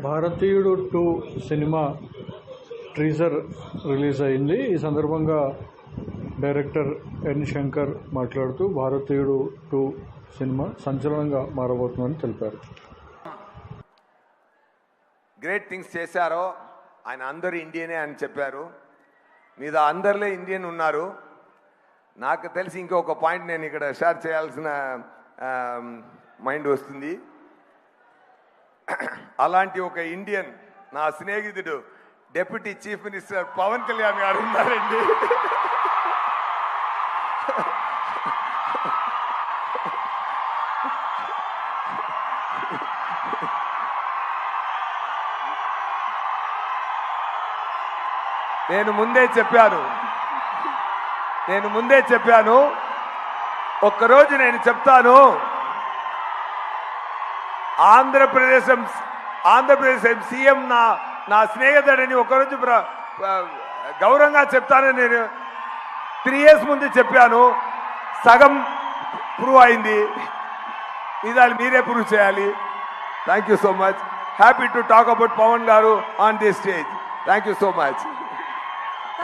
భారతీయుడు 2 cinema teaser release అయింది. ఈ సందర్భంగా డైరెక్టర్ ఎన్ శంకర్ మాట్లాడుతూ భారతీయుడు 2 సినిమా సంచలనంగా మారబోతుందని తెలిపారు. గ్రేట్ థింగ్స్ చేశారో ఆయన అందరూ ఇండియనే అని చెప్పారు. మీద అందరిలో ఇండియన్ ఉన్నారు. నాకు తెలిసి ఇంకొక పాయింట్ నేను ఇక్కడ షేర్ చేయాల్సిన మైండ్ వస్తుంది. అలాంటి ఒక ఇండియన్ నా స్నేహితుడు deputy chief minister Pawan Kalyan గారు ఉన్నారండి. నేను ముందే చెప్పాను ఒక్కరోజు నేను చెప్తాను. ఆంధ్రప్రదేశ్ సీఎం నా స్నేహితుడని ఒకరోజు గౌరవంగా చెప్తానని నేను 3 years ముందు చెప్పాను. సగం ప్రూవ్ అయింది. ఇది మీరే ప్రూవ్ చేయాలి. Thank you so much. Happy to talk about Pawan garu on this stage. Thank you so much.